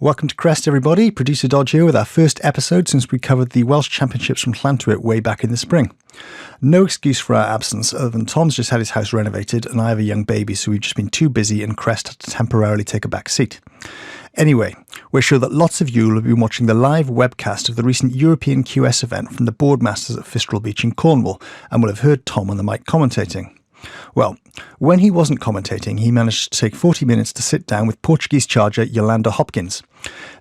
Welcome to Crest, everybody. Producer Dodd here with our first episode since we covered the Welsh Championships from Llantwit way back in the spring. No excuse for our absence other than Tom's just had his house renovated and I have a young baby, so we've just been too busy and Crest had to temporarily take a back seat. Anyway, we're sure that lots of you will have been watching the live webcast of the recent European QS event from the Boardmasters at Fistral Beach in Cornwall and will have heard Tom on the mic commentating. Well, when he wasn't commentating, he managed to take 40 minutes to sit down with Portuguese charger Yolanda Hopkins.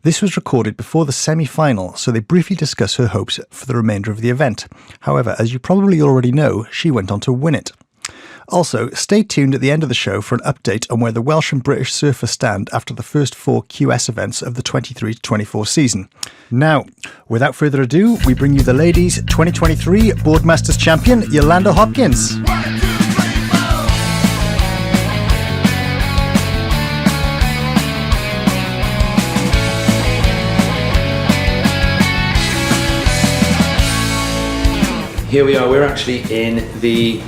This was recorded before the semi-final, so they briefly discuss her hopes for the remainder of the event. However, as you probably already know, she went on to win it. Also, stay tuned at the end of the show for an update on where the Welsh and British surfers stand after the first 4 QS events of the 23-24 season. Now, without further ado, we bring you the ladies' 2023 Boardmasters champion, Yolanda Hopkins. Here we are, we're actually in the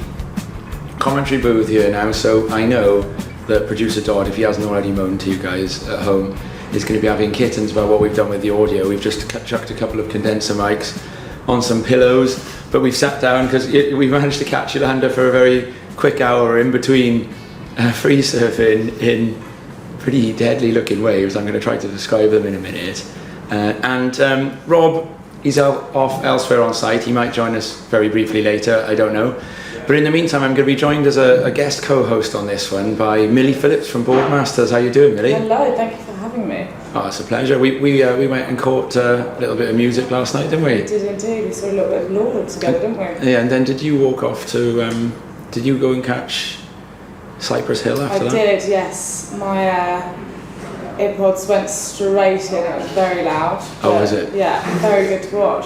commentary booth here now, so I know that producer Dodd, if he hasn't already moaned to you guys at home, is going to be having kittens about what we've done with the audio. We've just chucked a couple of condenser mics on some pillows, but we've sat down because we managed to catch Yolanda for a very quick hour in between free surfing in pretty deadly looking waves. I'm going to try to describe them in a minute. Rob, he's off elsewhere on site. He might join us very briefly later, I don't know. But in the meantime, I'm going to be joined as a guest co-host on this one by Millie Phillips from Boardmasters. How you doing, Millie? Hello, thank you for having me. Oh, it's a pleasure. We went and caught a little bit of music last night, didn't we? We did indeed. We saw a little bit of Lord together, didn't we? Yeah, and then did you walk off to, did you go and catch Cypress Hill after that? I did, yes. My AirPods went straight in. It was very loud. Oh, was it? Yeah, very good to watch.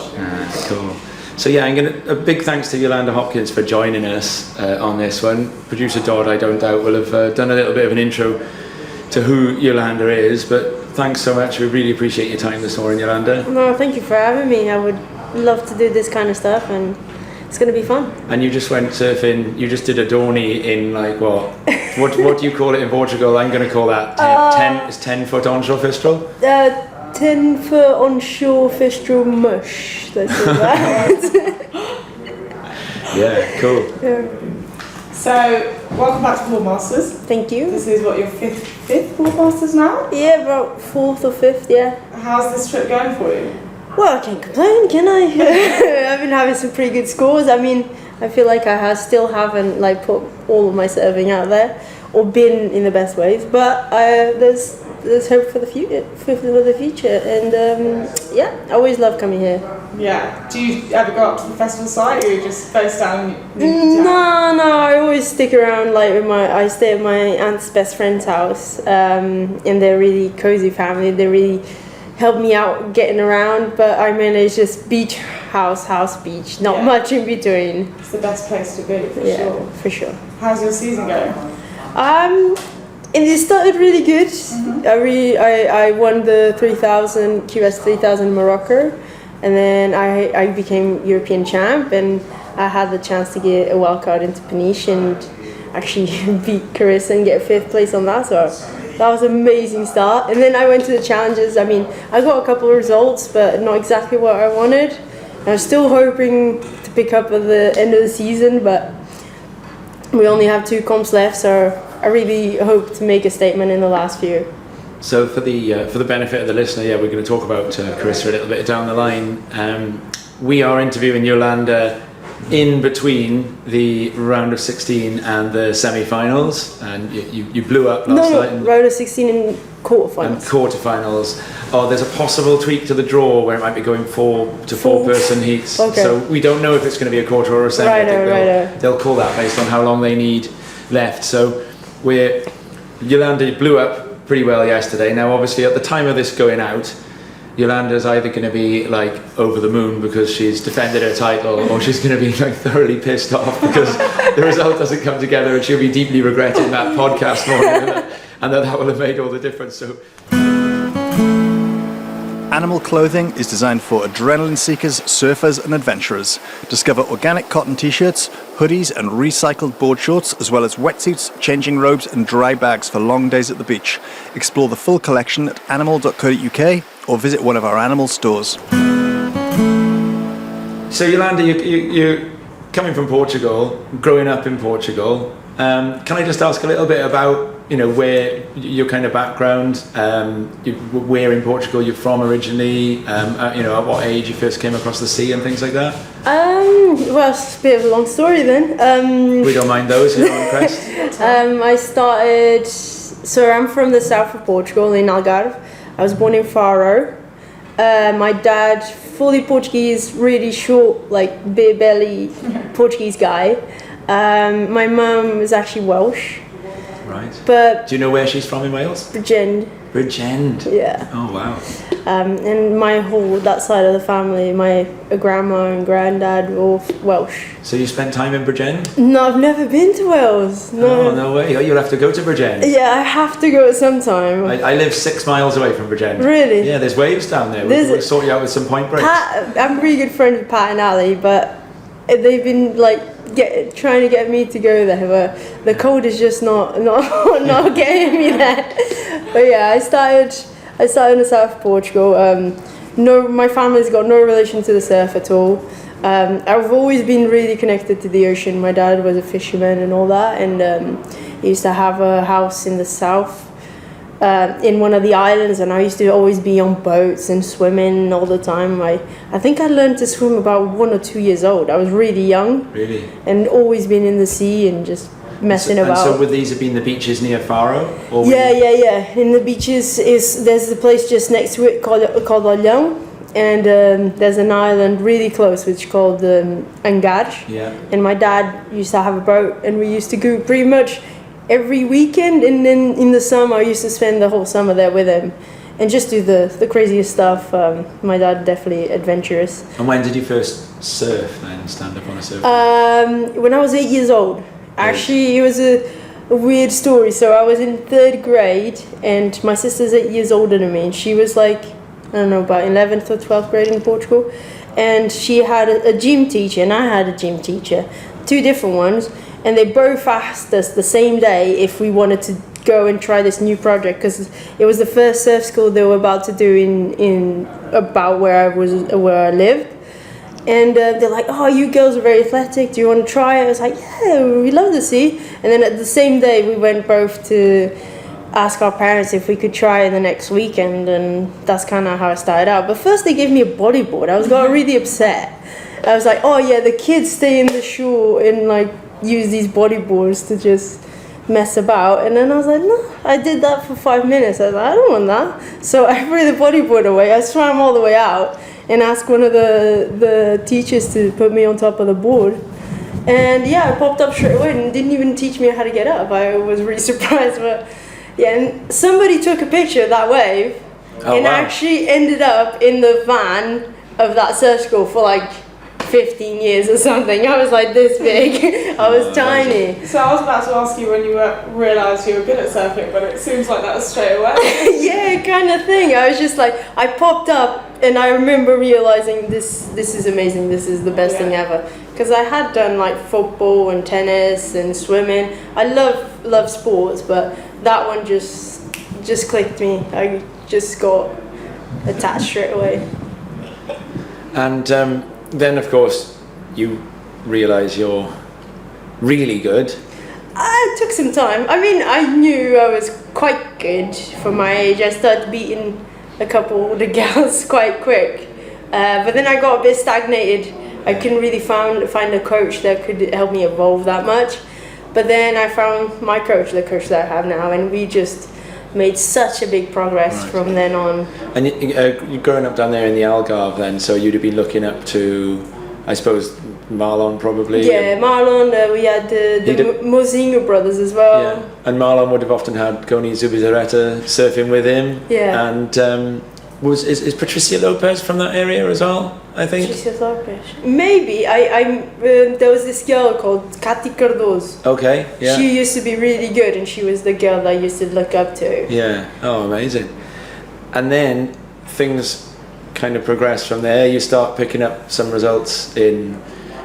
Cool. So yeah, a big thanks to Yolanda Hopkins for joining us on this one. Producer Dodd, I don't doubt, will have done a little bit of an intro to who Yolanda is, but thanks so much. We really appreciate your time this morning, Yolanda. No, thank you for having me. I would love to do this kind of stuff, and it's going to be fun. And you just went surfing, you just did a dorney in like what? What do you call it in Portugal? I'm going to call that 10 foot onshore fistral? 10 foot onshore fistral mush. Let's do that. Yeah, cool. Yeah. So, welcome back to Boardmasters. Thank you. This is what, your fifth Boardmasters now? Yeah, about 4th or 5th, yeah. How's this trip going for you? Well, I can't complain, can I? I've been having some pretty good scores. I mean, I feel like I still haven't like put all of my surfing out there or been in the best ways, but there's hope for the future, and yeah, I always love coming here. Yeah. Do you ever go up to the festival site, or you just face down? No, I always stick around. Like I stay at my aunt's best friend's house, and they're really cozy family. They really help me out getting around, but I mean it's just beach, house, beach, not much in between. It's the best place to be, for sure. For sure. How's your season going? And it started really good. Mm-hmm. I won the 3000 QS 3000 in Morocco, and then I became European champ, and I had the chance to get a wildcard into Peniche and actually beat Carissa and get 5th place on that. So that was an amazing start. And then I went to the challenges. I mean, I got a couple of results, but not exactly what I wanted. I was still hoping to pick up at the end of the season, but we only have 2 comps left, so I really hope to make a statement in the last few. So for the benefit of the listener, yeah, we're going to talk about Carissa a little bit down the line. We are interviewing Yolanda in between the round of 16 and the semi-finals, and you blew up last night. No, round of 16 and quarterfinals. And quarterfinals. Oh, there's a possible tweak to the draw where it might be going 4 person heats. Okay. So we don't know if it's going to be a quarter or a semi. They'll call that based on how long they need left. So Yolanda blew up pretty well yesterday. Now, obviously, at the time of this going out, Yolanda's either going to be like over the moon because she's defended her title, or she's going to be like thoroughly pissed off because the result doesn't come together, and she'll be deeply regretting that podcast morning, and that will have made all the difference. So. Animal clothing is designed for adrenaline seekers, surfers and adventurers. Discover organic cotton t-shirts, hoodies and recycled board shorts, as well as wetsuits, changing robes and dry bags for long days at the beach. Explore the full collection at animal.co.uk or visit one of our animal stores. So Yolanda, you're coming from Portugal, growing up in Portugal. Can I just ask a little bit about, where your kind of background, where in Portugal you're from originally, at what age you first came across the sea and things like that? Well, it's a bit of a long story then. We don't mind those here on Crest. I'm from the south of Portugal, in Algarve. I was born in Faro. My dad, fully Portuguese, really short, like beer belly Portuguese guy. My mum is actually Welsh. Right. But do you know where she's from in Wales? Bridgend. Bridgend. Yeah. Oh wow. And that side of the family, my grandma and granddad were all Welsh. So you spent time in Bridgend? No, I've never been to Wales. No. Oh, no way. Oh, you'll have to go to Bridgend. Yeah, I have to go sometime. I live 6 miles away from Bridgend. Really? Yeah, there's waves down there. We'll sort you out with some point breaks. I'm really good friends with Pat and Ali, but they've been trying to get me to go there, but the cold is just not getting me there. But yeah, I started in the south of Portugal. My family's got no relation to the surf at all. I've always been really connected to the ocean. My dad was a fisherman and all that, and he used to have a house in the south, in one of the islands, and I used to always be on boats and swimming all the time. I think I learned to swim about 1 or 2 years old. I was really young. Really? And always been in the sea and just messing about. And so would these have been the beaches near Faro? Or Yeah. In the beaches, there's the place just next to it called Olhão, and there's an island really close which is called Angar. Yeah. And my dad used to have a boat, and we used to go pretty much every weekend, and then in the summer I used to spend the whole summer there with him and just do the craziest stuff. My dad definitely adventurous. And when did you first surf then, stand up on a surf? When I was 8 years old. Actually, it was a weird story. So I was in 3rd grade, and my sister's 8 years older than me, and she was like, I don't know, about 11th or 12th grade in Portugal, and she had a gym teacher and I had a gym teacher, 2 different ones. And they both asked us the same day if we wanted to go and try this new project, because it was the first surf school they were about to do in about where I lived. And they're like, "Oh, you girls are very athletic. Do you want to try it?" I was like, "Yeah, we love the sea." And then at the same day, we went both to ask our parents if we could try it the next weekend, and that's kind of how it started out. But first, they gave me a bodyboard. I got really upset. I was like, "Oh yeah, the kids stay in the shore and use these bodyboards to just mess about." And then I was like, no, I did that for 5 minutes. I was like, I don't want that. So I threw the bodyboard away. I swam all the way out and asked one of the teachers to put me on top of the board. And yeah, I popped up straight away and didn't even teach me how to get up. I was really surprised. But yeah, and somebody took a picture of that wave actually ended up in the van of that surf school for 15 years or something. I was like this big. I was tiny. So I was about to ask you when you realised you were good at surfing, but it seems like that was straight away. Yeah, kind of thing. I was just I popped up and I remember realising this is amazing. This is the best thing ever. Because I had done football and tennis and swimming. I love sports, but that one just clicked me. I just got attached straight away. And then, of course, you realise you're really good. It took some time. I mean, I knew I was quite good for my age. I started beating a couple of the girls quite quick. But then I got a bit stagnated. I couldn't really find a coach that could help me evolve that much. But then I found my coach, the coach that I have now, and we just made such a big progress from then on. And you're growing up down there in the Algarve then, so you'd have been looking up to, I suppose, Marlon probably? Yeah, Marlon, we had the Mozinho brothers as well. Yeah, and Marlon would have often had Goni Zubizarreta surfing with him. Yeah. And is Patricia Lopez from that area as well, I think? Patricia Lopez. Maybe. There was this girl called Katy Cardoso. Okay, yeah. She used to be really good, and she was the girl that I used to look up to. Yeah, oh amazing. And then things kind of progress from there? You start picking up some results in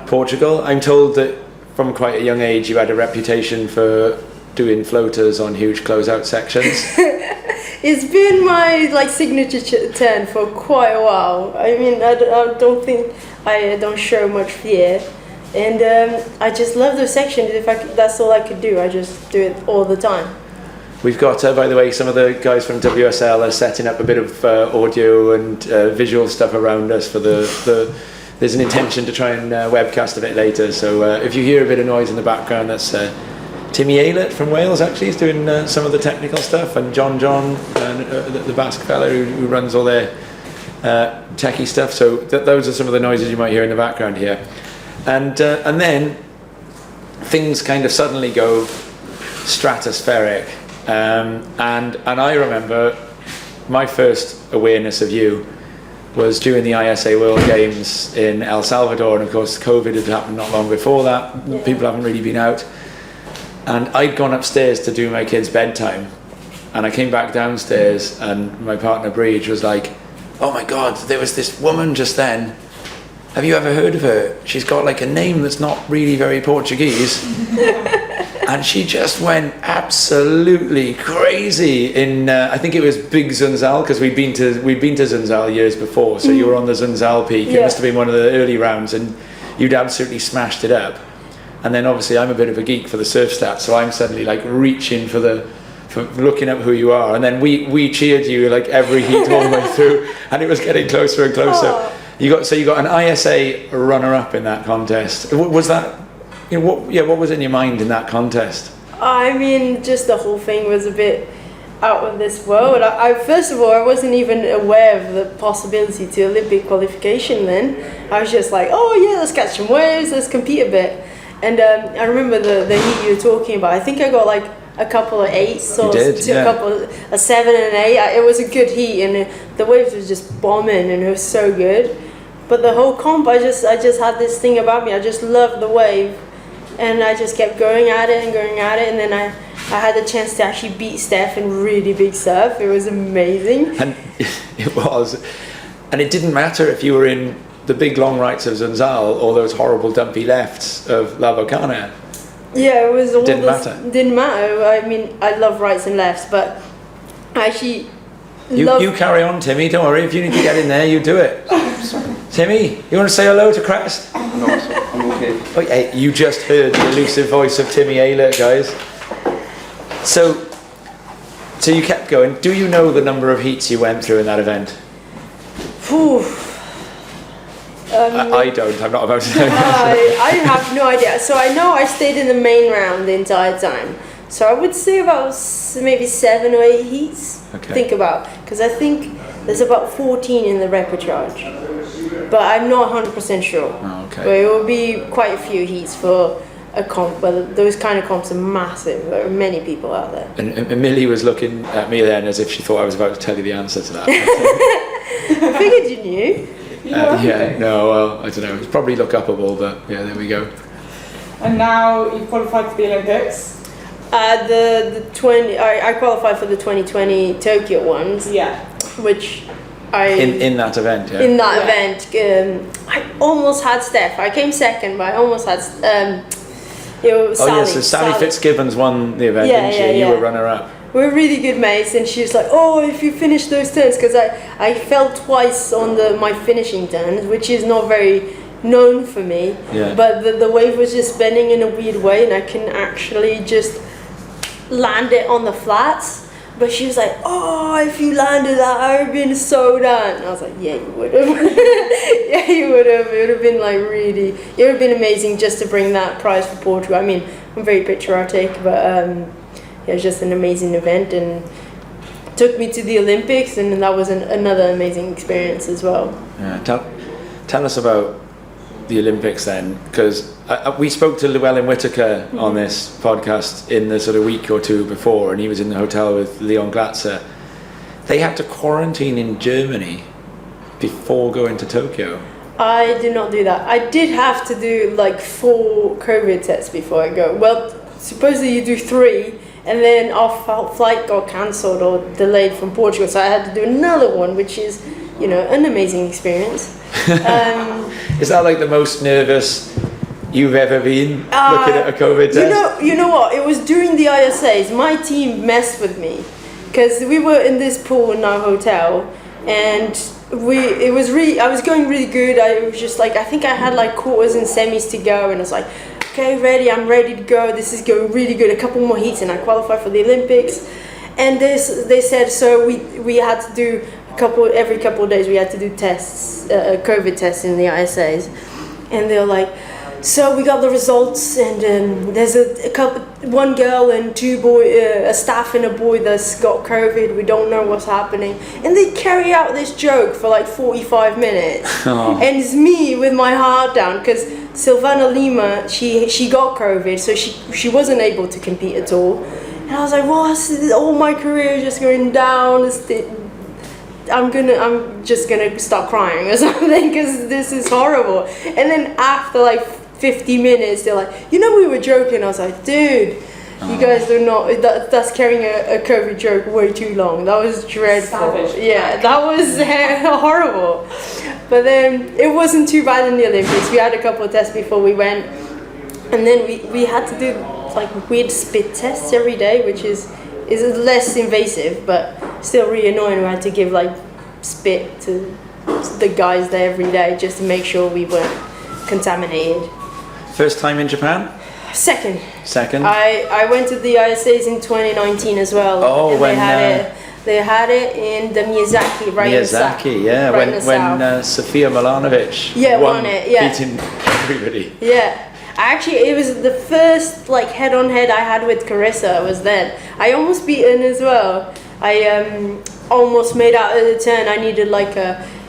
Portugal. I'm told that from quite a young age you had a reputation for doing floaters on huge closeout sections. It's been my like signature turn for quite a while. I mean, I don't think I don't show much fear, and I just love those sections. That's all I could do. I just do it all the time. We've got, by the way, some of the guys from WSL are setting up a bit of audio and visual stuff around us for the there's an intention to try and webcast a bit later. So if you hear a bit of noise in the background, that's Timmy Aylett from Wales actually is doing some of the technical stuff, and John, the Basque fellow who runs all their techie stuff. So those are some of the noises you might hear in the background here. And then things kind of suddenly go stratospheric. And I remember my first awareness of you was during the ISA World Games in El Salvador, and of course COVID had happened not long before that. Yeah. People haven't really been out, and I'd gone upstairs to do my kids' bedtime, and I came back downstairs and my partner Bridgend was like, oh my god, there was this woman just then, have you ever heard of her? She's got like a name that's not really very Portuguese. And she just went absolutely crazy in, I think it was Big Zunzal, because we'd been to Zunzal years before, so you were on the Zunzal peak. Yeah. It must have been one of the early rounds, and you'd absolutely smashed it up. And then obviously I'm a bit of a geek for the surf stats, so I'm suddenly like reaching for looking up who you are, and then we cheered you like every heat all the way through, and it was getting closer and closer. Oh. You got an ISA runner-up in that contest. Was that? You know, what was in your mind in that contest? I mean, just the whole thing was a bit out of this world. I first of all, I wasn't even aware of the possibility to Olympic qualification then. I was just like, oh yeah, let's catch some waves, let's compete a bit. And I remember the heat you were talking about. I think I got like a couple of 8s, or a 7 and 8. It was a good heat, and the waves was just bombing, and it was so good. But the whole comp, I just had this thing about me. I just loved the wave. And I just kept going at it, and then I had the chance to actually beat Steph in really big surf. It was amazing. And it was. And it didn't matter if you were in the big long rights of Zunzal or those horrible dumpy lefts of La Bocana. Yeah, it was all Didn't matter. Didn't matter. I mean, I love rights and lefts, but I actually You carry on, Timmy. Don't worry. If you need to get in there, you do it. Timmy, you want to say hello to Crest? No, I'm okay. Oh, hey, you just heard the elusive voice of Timmy Aylett, guys. So you kept going. Do you know the number of heats you went through in that event? Whew. I don't. I'm not about to know. I have no idea. So I know I stayed in the main round the entire time. So I would say about maybe 7 or 8 heats. Okay. Think about, because I think there's about 14 in the repertoire. But I'm not 100% sure. Oh, okay. But it will be quite a few heats for a comp, but those kind of comps are massive. There are many people out there. And Millie was looking at me then as if she thought I was about to tell you the answer to that. I figured you knew. Yeah, no, well, I don't know. It's probably look upable, but yeah, there we go. And now you've qualified for the Olympics. I qualified for the 2020 Tokyo ones. Yeah. Which in that event, yeah. In that event, I almost had Steph. I came second, but I almost had Sally. So Sally Fitzgibbons won the event, didn't she? You were runner-up. We were really good mates, and she was like, "Oh, if you finish those turns," because I fell twice on my finishing turns, which is not very known for me. Yeah. But the wave was just bending in a weird way, and I can actually just land it on the flats. But she was like, "Oh, if you landed that, I would have been so done." And I was like, "Yeah, you would have." Yeah, you would have. It would have been like really. It would have been amazing just to bring that prize for Portugal. I mean, I'm very patriotic, but it was just an amazing event, and took me to the Olympics, and that was another amazing experience as well. Yeah, tell us about the Olympics then, because we spoke to Llewellyn Whitaker on this podcast in the sort of week or two before, and he was in the hotel with Leon Glatzer. They had to quarantine in Germany before going to Tokyo. I did not do that. I did have to do like 4 COVID tests before I go. Well, supposedly you do 3, and then our flight got cancelled or delayed from Portugal, so I had to do another one, which is an amazing experience. Is that like the most nervous you've ever been looking at a COVID test? You know what? It was during the ISAs. My team messed with me because we were in this pool in our hotel, and I was going really good. I was just like, I think I had like quarters and semis to go, and I was like, okay, I'm ready to go. This is going really good. A couple more heats, and I qualify for the Olympics. And they said, so we had to do every couple of days we had to do tests, COVID tests in the ISAs, and they were like, so we got the results, and there's one girl and a staff and a boy that's got COVID. We don't know what's happening, and they carry out this joke for like 45 minutes, and it's me with my heart down because Silvana Lima, she got COVID, so she wasn't able to compete at all. And I was like, all my career is just going down. I'm just gonna start crying or something because this is horrible. And then after like 50 minutes, they're like, we were joking. I was like, dude, you guys do not. That's carrying a COVID joke way too long. That was dreadful. Savage. Yeah, that was horrible. But then it wasn't too bad in the Olympics. We had a couple of tests before we went, and then we had to do like weird spit tests every day, which is less invasive, but still really annoying. We had to give like spit to the guys there every day just to make sure we weren't contaminated. First time in Japan? Second. I went to the ISAs in 2019 as well. Oh, and when they had it in the Miyazaki, right? Miyazaki, yeah. Right when Sofia Milanovic won it, yeah. beating everybody. Yeah. Actually, it was the first like head-on-head I had with Carissa. Was then. I almost beat her as well. I almost made out of the turn. I needed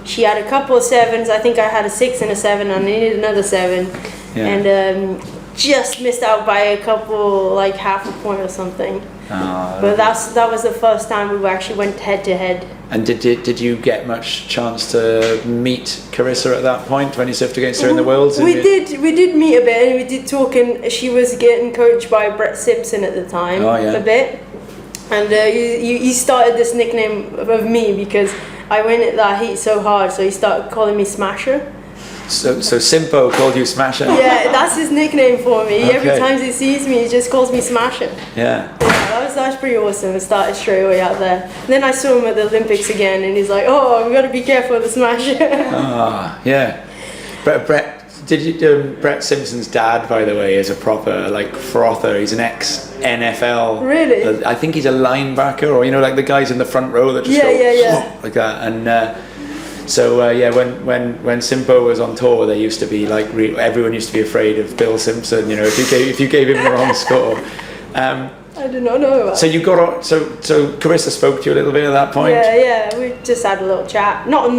she had a couple of sevens. I think I had a 6 and a 7. And I needed another 7, and just missed out by a couple, like half a point or something. But that was the first time we actually went head-to-head. And did you get much chance to meet Carissa at that point when you surfed against her in the Worlds? We did meet a bit, and we did talk, and she was getting coached by Brett Simpson at the time a bit. And he started this nickname of me because I went at that heat so hard, so he started calling me Smasher. So Simpo called you Smasher? Yeah, that's his nickname for me. Okay. Every time he sees me, he just calls me Smasher. Yeah. That was pretty awesome. I started straight away out there. And then I saw him at the Olympics again, and he's like, "Oh, we got to be careful of the Smasher." Yeah. Brett Simpson's dad, by the way, is a proper frother. He's an ex-NFL. Really? I think he's a linebacker, or like the guys in the front row that just go like that. And when Simpo was on tour, they used to be everyone used to be afraid of Bill Simpson. If you gave him the wrong score. I did not know about. So you got on. So Carissa spoke to you a little bit at that point. Yeah. We just had a little chat. Not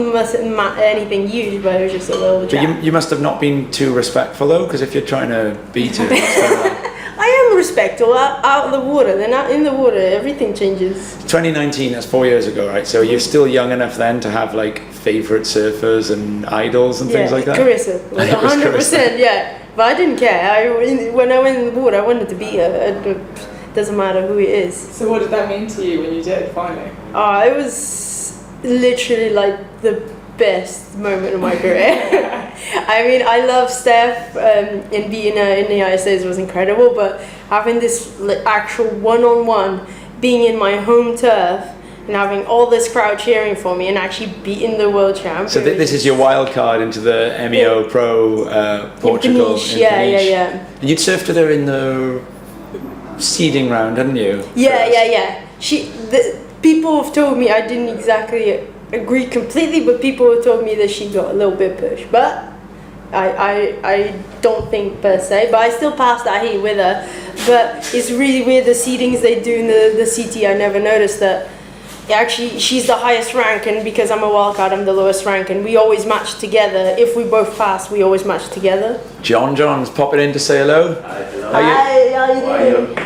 anything huge, but it was just a little chat. But you must have not been too respectful though, because if you're trying to beat her. I am respectful out of the water. Then out in the water, everything changes. 2019, that's 4 years ago, right? So you're still young enough then to have favourite surfers and idols and things like that? Carissa, 100%, yeah. But I didn't care. When I went in the water, I wanted to beat her. It doesn't matter who it is. So what did that mean to you when you did finally? It was literally the best moment of my career. I mean, I love Steph, and beating her in the ISAs was incredible, but having this actual one-on-one, being in my home turf, and having all this crowd cheering for me, and actually beating the world champ. So this is your wild card into the MEO Pro Portugal. Peniche, yeah. And you'd surfed with her in the seeding round, hadn't you? Yeah. People have told me, I didn't exactly agree completely, but people have told me that she got a little bit pushed. But I don't think per se, but I still passed that heat with her. But it's really weird, the seedings they do in the CT, I never noticed that. Actually, she's the highest rank, and because I'm a wildcard, I'm the lowest rank, and we always match together. If we both pass, we always match together. John's popping in to say hello. Hi, hello. How you doing?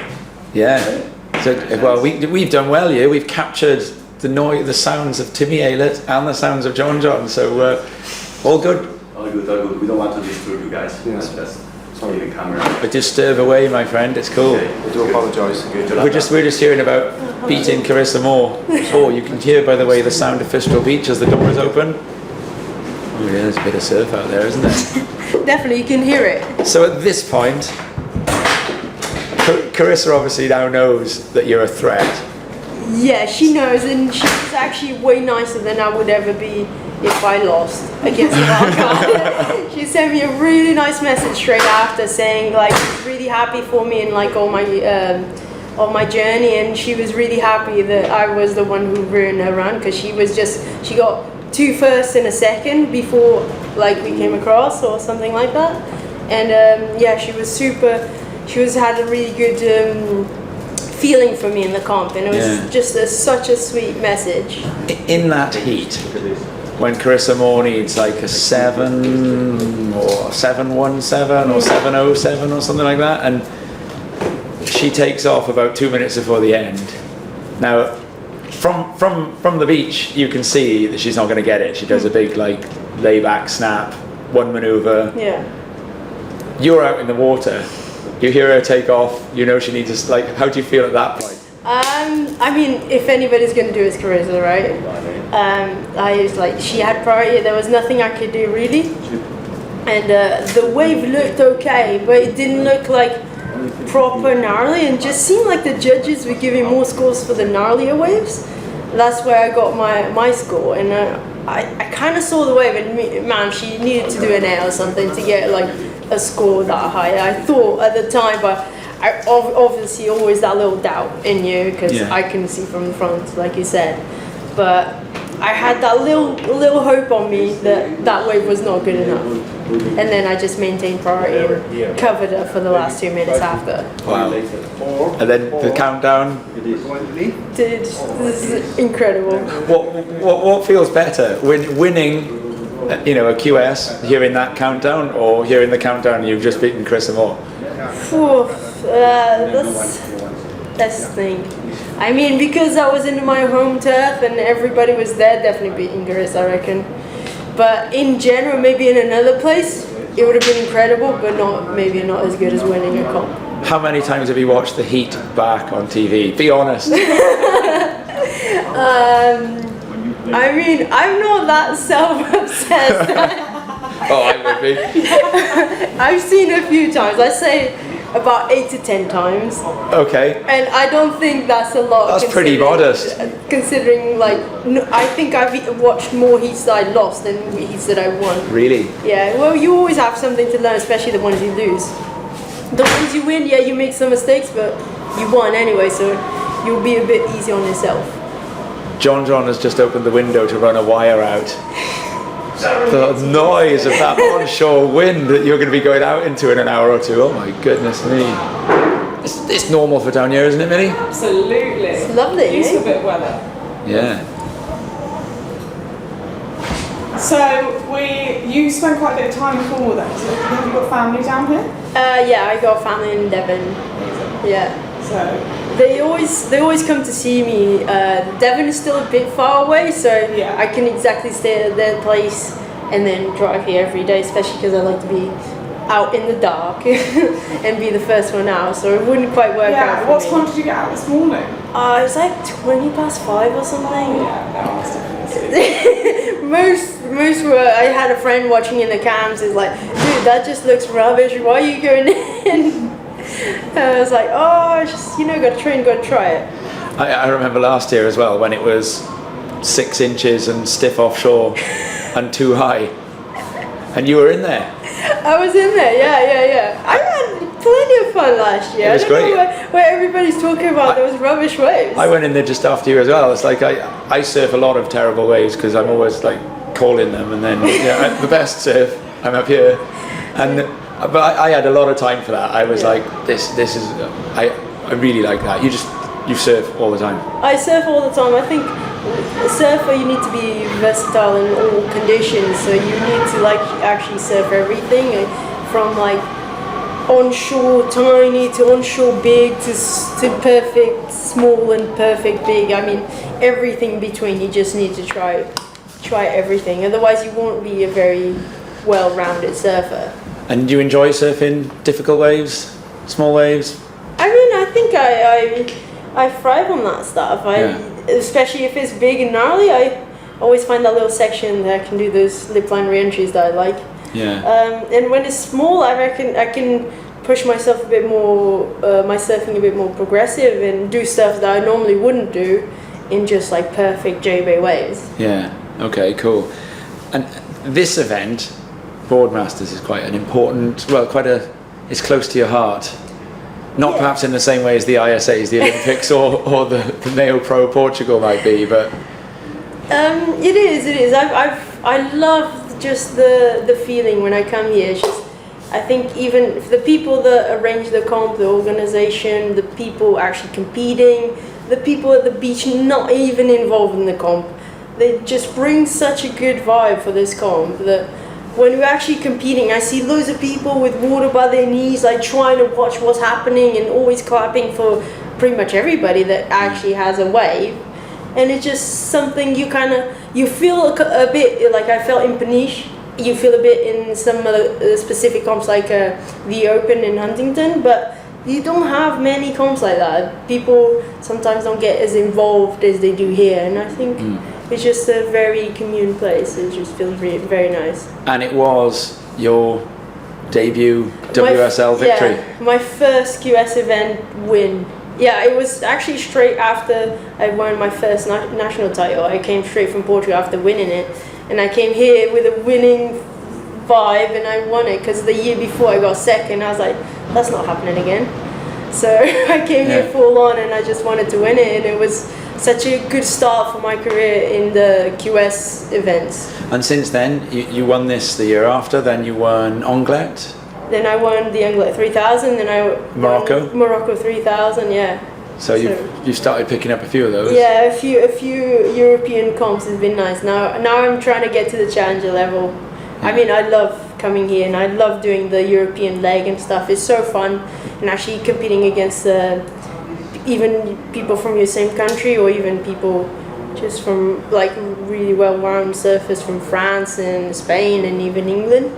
Yeah. So, we've done well here. We've captured the sounds of Timmy Aylett and the sounds of John. So all good. All good. We don't want to disturb you guys. Yes. Just Sorry, the camera. But just stir away, my friend. It's cool. I do apologise. We're just hearing about beating Carissa Moore. Oh, you can hear, by the way, the sound of Fistral Beach as the door is open. Oh yeah, there's a bit of surf out there, isn't there? Definitely, you can hear it. So at this point, Carissa obviously now knows that you're a threat. Yeah, she knows, and she's actually way nicer than I would ever be if I lost against the wildcard. She sent me a really nice message straight after saying like she's really happy for me and like on my journey, and she was really happy that I was the one who ruined her run because she got 2 firsts and a second before like we came across or something like that, and yeah, she had a really good feeling for me in the comp, and it was just such a sweet message. In that heat, when Carissa Moore needs like a 7 or 717 or 707 or something like that, and she takes off about 2 minutes before the end. Now, from the beach, you can see that she's not going to get it. She does a big like layback snap, one maneuver. Yeah. You're out in the water. You hear her take off. You know she needs to like. How do you feel at that point? I mean, if anybody's going to do it, it's Carissa, right? I was like, she had priority. There was nothing I could do really, and the wave looked okay, but it didn't look like proper gnarly, and just seemed like the judges were giving more scores for the gnarlier waves. That's where I got my score, and I kind of saw the wave, and man, she needed to do an air or something to get like a score that high. I thought at the time, but I obviously always that little doubt in you because I couldn't see from the front, like you said. But I had that little hope on me that wave was not good enough, and then I just maintained priority and covered her for the last 2 minutes after. Wow! And then the countdown. Dude, this is incredible. What feels better, winning? You know, a QS, hearing that countdown, or hearing the countdown you've just beaten Carissa Moore? That's the thing. I mean, because I was in my home turf and everybody was there, definitely beating Carissa, I reckon. But in general, maybe in another place, it would have been incredible, but maybe not as good as winning a comp. How many times have you watched the heat back on TV? Be honest. I mean, I'm not that self-obsessed. Oh, I would be. I've seen a few times. I say about 8 to 10 times. Okay. And I don't think that's a lot. That's pretty modest. Considering, like, I think I've watched more heats that I lost than heats that I won. Really? Yeah. Well, you always have something to learn, especially the ones you lose. The ones you win, yeah, you make some mistakes, but you won anyway, so you'll be a bit easy on yourself. John has just opened the window to run a wire out. The noise of that onshore wind that you're going to be going out into in an hour or two. Oh my goodness me. It's normal for down here, isn't it, Millie? Absolutely. It's lovely. Used to a bit of weather. Yeah. So you spent quite a bit of time in Cornwall then. So have you got family down here? Yeah, I got family in Devon. Yeah. So they always come to see me. Devon is still a bit far away, so I can exactly stay at their place and then drive here every day, especially because I like to be out in the dark and be the first one out, so it wouldn't quite work out for what me. time did you get out this morning? It was like 5:20 or something. Yeah, no, I was definitely most were, I had a friend watching in the cams, is like, dude, that just looks rubbish, why are you going in? And I was like, oh, just, got to train, got to try it. I remember last year as well when it was 6 inches and stiff offshore and too high, and you were in there. I was in there, yeah. I had plenty of fun last year. It was great. I don't know what everybody's talking about those rubbish waves. I went in there just after you as well. It's like I surf a lot of terrible waves because I'm always like calling them, and then the best surf, I'm up here, but I had a lot of time for that. I was like, this is I really like that. You surf all the time. I surf all the time. I think a surfer, you need to be versatile in all conditions, so you need to like actually surf everything from like onshore tiny to onshore big to perfect small and perfect big. I mean, everything between. You just need to try everything, otherwise you won't be a very well-rounded surfer. And do you enjoy surfing difficult waves, small waves? I mean, I think I thrive on that stuff. Especially if it's big and gnarly, I always find that little section that I can do those lip line re-entries that I like. Yeah. And when it's small, I reckon I can push myself a bit more, my surfing a bit more progressive and do stuff that I normally wouldn't do in just like perfect J-Bay waves. Yeah. Okay. Cool. And this event, Boardmasters, is quite an important. Well, it's close to your heart. Not perhaps in the same way as the ISAs, the Olympics, or the Neo Pro Portugal might be, but. It is. I love just the feeling when I come here. It's just, I think even the people that arrange the comp, the organization, the people actually competing, the people at the beach not even involved in the comp, they just bring such a good vibe for this comp that when we're actually competing, I see loads of people with water by their knees, like trying to watch what's happening and always clapping for pretty much everybody that actually has a wave. And it's just something you feel a bit like I felt in Peniche. You feel a bit in some of the specific comps like the Open in Huntington, but you don't have many comps like that. People sometimes don't get as involved as they do here, and I think it's just a very commune place. It just feels very nice. And it was your debut WSL victory. Yeah, my first QS event win. Yeah, it was actually straight after I won my first national title. I came straight from Portugal after winning it, and I came here with a winning vibe, and I won it because the year before I got second. I was like, that's not happening again. So I came here full on, and I just wanted to win it, and it was such a good start for my career in the QS events. And since then, you won this the year after. Then you won Anglet. Then I won the Anglet 3000. Then I Morocco. won Morocco 3000. Yeah. So you've started picking up a few of those. Yeah, a few European comps has been nice. Now I'm trying to get to the challenger level. I mean, I love coming here and I love doing the European leg and stuff. It's so fun, and actually competing against even people from your same country, or even people just from like really well-rounded surfers from France and Spain and even England.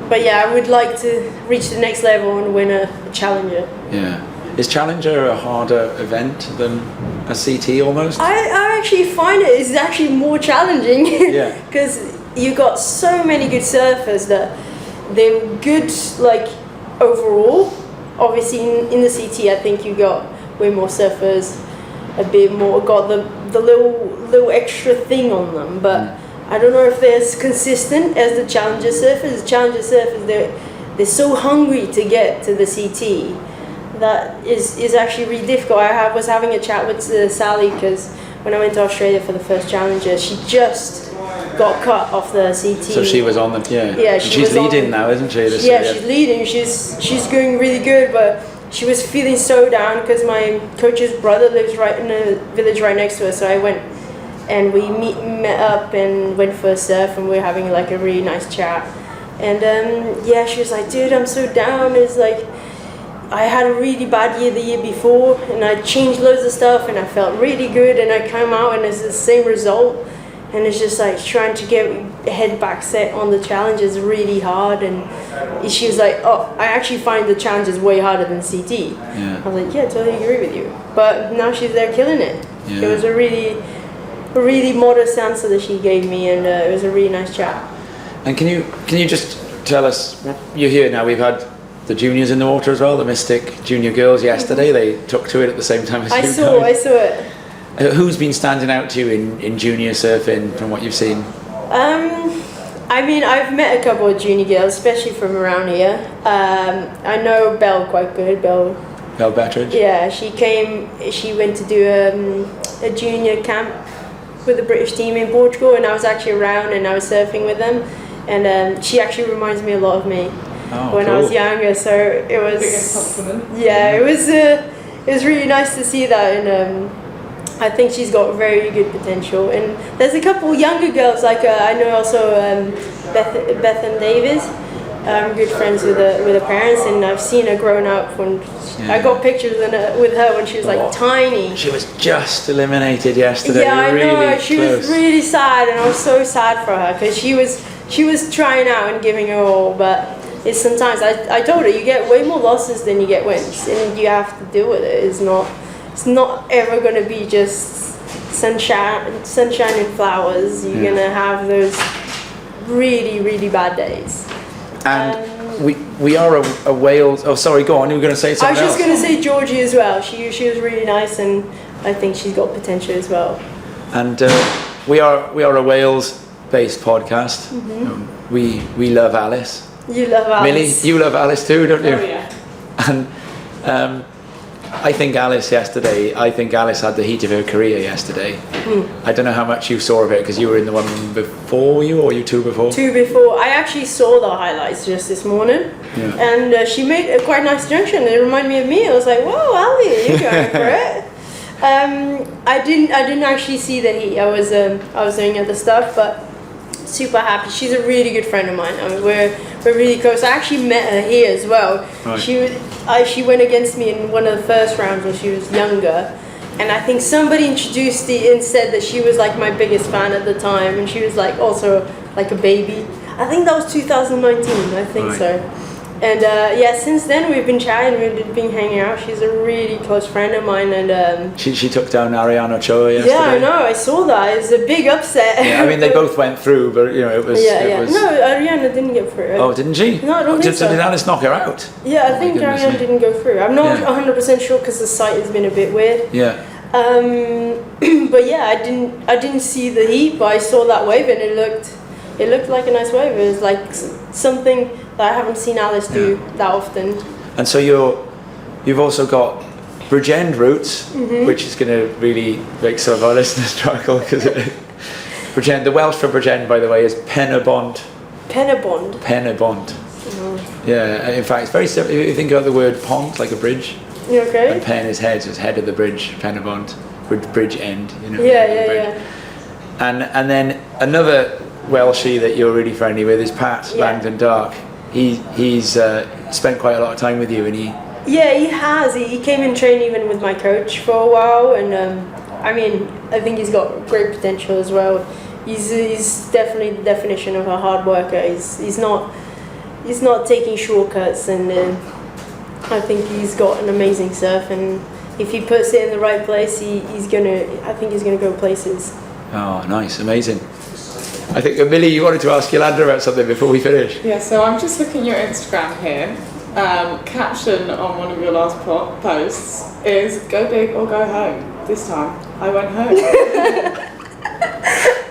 But yeah, I would like to reach the next level and win a challenger. Yeah. Is Challenger a harder event than a CT almost? I actually find it is actually more challenging. Yeah. Because you got so many good surfers that they're good like overall. Obviously in the CT I think you got way more surfers, a bit more, got the little extra thing on them, but I don't know if they're as consistent as the Challenger surfers. The Challenger surfers, they're so hungry to get to the CT. That is actually really difficult. I was having a chat with Sally because when I went to Australia for the first Challenger, she just got cut off the CT. So she was on the Yeah, she's leading now, isn't she? She's leading. She's going really good, but she was feeling so down because my coach's brother lives right in a village right next to her. So I went and we met up and went for a surf, and we were having like a really nice chat. And yeah, she was like, "Dude, I'm so down. It's like I had a really bad year the year before, and I changed loads of stuff, and I felt really good, and I come out and it's the same result, and it's just like trying to get head back set on the challenge is really hard." And she was like, "Oh, I actually find the challenges way harder than CT." Yeah. I was like, "Yeah, totally agree with you." But now she's there killing it. Yeah. It was a really modest answer that she gave me, and it was a really nice chat. And can you just tell us, you're here now, we've had the juniors in the water as well, the Mystic junior girls yesterday, they took to it at the same time as you guys. I saw it. Who's been standing out to you in junior surfing from what you've seen? I mean, I've met a couple of junior girls, especially from around here. I know Belle quite good, Belle Bettridge? Yeah, she went to do a junior camp with the British team in Portugal, and I was actually around and I was surfing with them, and she actually reminds me a lot of me when I was younger. So it was it was really nice to see that, and I think she's got very good potential. And there's a couple younger girls like I know also Beth and Davis. I'm good friends with her parents, and I've seen her grown up. When I got pictures with her when she was like tiny. She was just eliminated yesterday. Yeah, I know. She close. was really sad, and I was so sad for her because she she was trying out and giving her all, but it's sometimes I told her you get way more losses than you get wins, and you have to deal with it. It's not ever going to be just sunshine and flowers. You're going to have those really, really bad days. And we are a Wales. Oh, sorry. Go on. You were going to say something I was just else? going to say Georgie as well. She was really nice, and I think she's got potential as well. And we are a Wales-based podcast. We love Alice. You love Alice. Millie, you love Alice too, don't you? Oh yeah. And I think Alice had the heat of her career yesterday. I don't know how much you saw of it because you were in the one before you, or you two before? Two before. I actually saw the highlights just this morning, and she made a quite nice junction. It reminded me of me. I was like, "Whoa, Ali, you're going for it." I didn't actually see the heat. I was doing other stuff, but super happy. She's a really good friend of mine. I mean, we're really close. I actually met her here as well. Right. She went against me in one of the first rounds when she was younger, and I think somebody introduced it and said that she was like my biggest fan at the time, and she was like also like a baby. I think that was 2019. I think Right. so. And since then we've been chatting, we've been hanging out. She's a really close friend of mine, and She took down Ariana Choa yesterday. yeah, I know. I saw that. It's a big upset. Yeah, I mean they both went through, but it was. No, Ariana didn't get through. Oh, didn't she? No, I don't think so. Did Alice knock her out? Yeah, I think goodness Ariana me. didn't go through. I'm not Yeah. 100% sure because the site has been a bit weird. Yeah. But yeah, I didn't see the heat, but I saw that wave and it looked like a nice wave. It was like something that I haven't seen Alice do that often. And so you've also got Bridgend roots, which is going to really make some of our listeners struggle because Bridgend, the Welsh for Bridgend, by the way, is Penabont. Penabond. Penabont. Yeah, in fact, it's very simple. If you think about the word pont, like a bridge, You okay? and pen is head, so it's head of the bridge, Penabont, bridge end. You know. Yeah. And then another Welshie that you're really friendly with is Pat Langdon Dark. He's spent quite a lot of time with you, and he has. He came and trained even with my coach for a while, and I think he's got great potential as well. He's definitely the definition of a hard worker. He's not taking shortcuts, and I think he's got an amazing surf, and if he puts it in the right place, he's gonna go places. Oh, nice, amazing. I think, Millie, you wanted to ask Yolanda about something before we finish. Yeah, so I'm just looking at your Instagram here. Caption on one of your last posts is "Go big or go home." This time, I went home.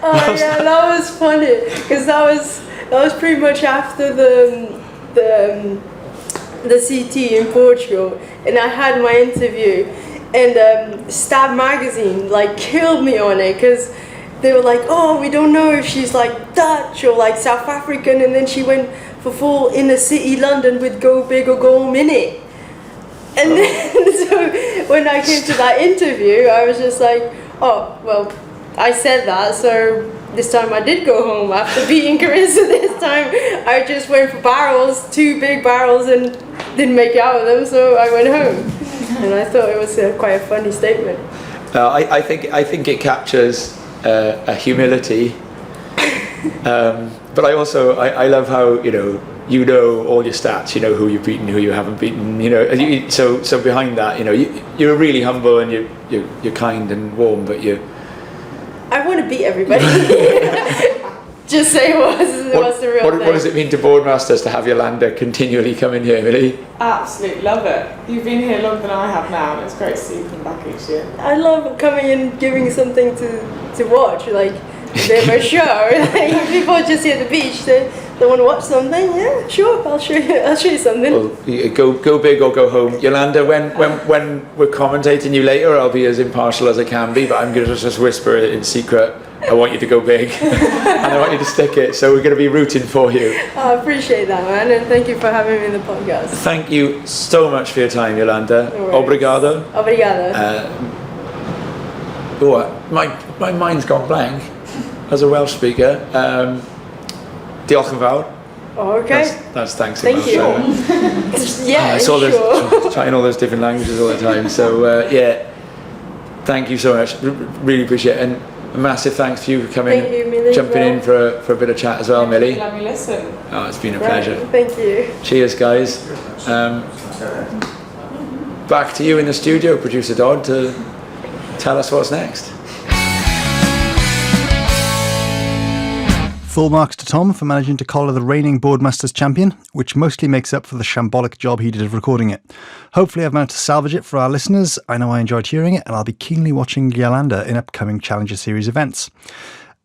Oh yeah, that was funny because that was pretty much after the CT in Portugal, and I had my interview, and Stab magazine like killed me on it because they were like, oh, we don't know if she's like Dutch or like South African, and then she went for full inner city London with "Go big or go home" in it. And then so when I came to that interview, I was just like, oh well, I said that, so this time I did go home after beating Carissa. This time I just went for barrels, 2 big barrels, and didn't make out with them, so I went home. And I thought it was quite a funny statement. I think it captures a humility, but I love how you know all your stats, you know who you've beaten, who you haven't beaten, so behind that, you're really humble and you're kind and warm, but I want to beat everybody. Just say what's the real thing. What does it mean to Boardmasters to have Yolanda continually come in here, Millie? Absolutely love it. You've been here longer than I have now, and it's great to see you come back each year. I love coming and giving something to watch, like a bit of a show. Like, people just here at the beach, they want to watch something. Yeah, sure, I'll show you something. Well, go big or go home. Yolanda, when we're commentating you later, I'll be as impartial as I can be, but I'm going to just whisper it in secret. I want you to go big, and I want you to stick it. So we're going to be rooting for you. I appreciate that, man, and thank you for having me in the podcast. Thank you so much for your time, Yolanda. No worries. Obrigado. Obrigada. My mind's gone blank as a Welsh speaker. Diolch yn fawr. Oh, okay. That's thanks in Thank you. Yeah, I saw sure. trying all those different languages all the time. So thank you so much. Really appreciate it. And A massive thanks to you for coming, Thank you, Millie, jumping in for a bit of chat as well, Millie. Let me listen. Oh, it's been a Right, pleasure. thank you. Cheers, guys. Back to you in the studio, producer Dodd, to tell us what's next. Full marks to Tom for managing to collar the reigning Boardmasters champion, which mostly makes up for the shambolic job he did of recording it. Hopefully I've managed to salvage it for our listeners. I know I enjoyed hearing it, and I'll be keenly watching Yolanda in upcoming Challenger Series events.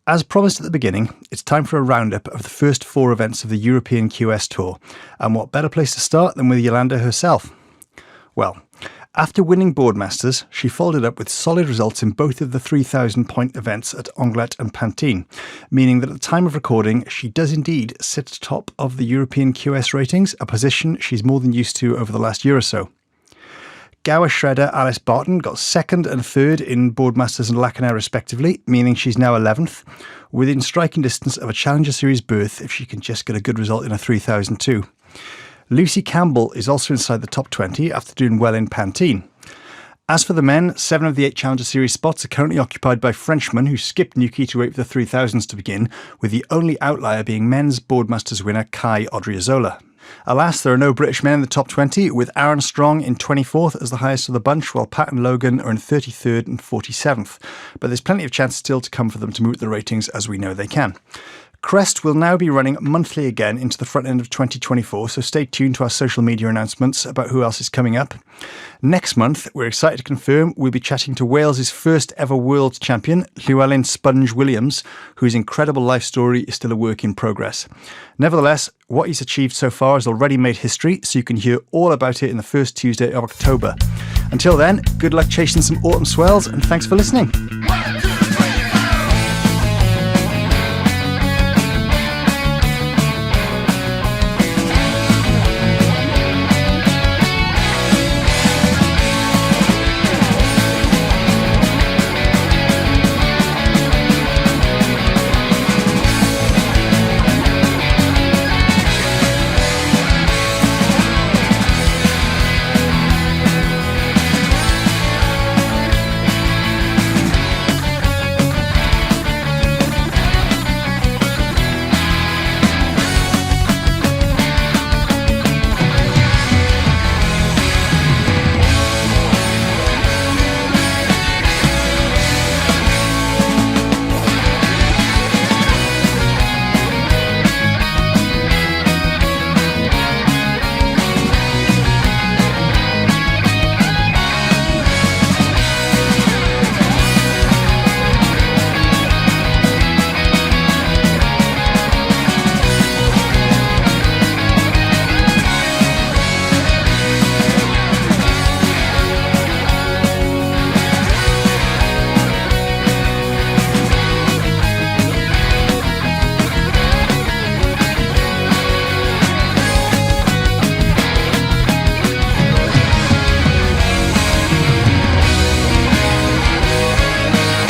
As promised at the beginning, it's time for a roundup of the first 4 events of the European QS Tour, and what better place to start than with Yolanda herself? Well, after winning Boardmasters, she followed up with solid results in both of the 3,000-point events at Anglet and Peniche, meaning that at the time of recording, she does indeed sit atop of the European QS ratings, a position she's more than used to over the last year or so. Gower shredder Alice Barton got 2nd and 3rd in Boardmasters and Lacanau respectively, meaning she's now 11th, within striking distance of a Challenger Series berth if she can just get a good result in a 3,002. Lucy Campbell is also inside the top 20 after doing well in Peniche. As for the men, 7 of the 8 Challenger Series spots are currently occupied by Frenchmen who skipped Newquay to wait for the 3000s to begin, with the only outlier being men's Boardmasters winner Kai Odriozola. Alas, there are no British men in the top 20, with Aaron Strong in 24th as the highest of the bunch, while Pat and Logan are in 33rd and 47th. But there's plenty of chance still to come for them to move the ratings, as we know they can. Crest will now be running monthly again into the front end of 2024, so stay tuned to our social media announcements about who else is coming up. Next month, we're excited to confirm we'll be chatting to Wales's first ever world champion, Llewellyn Sponge Williams, whose incredible life story is still a work in progress. Nevertheless, what he's achieved so far has already made history, so you can hear all about it in the first Tuesday of October. Until then, good luck chasing some autumn swells, and thanks for listening.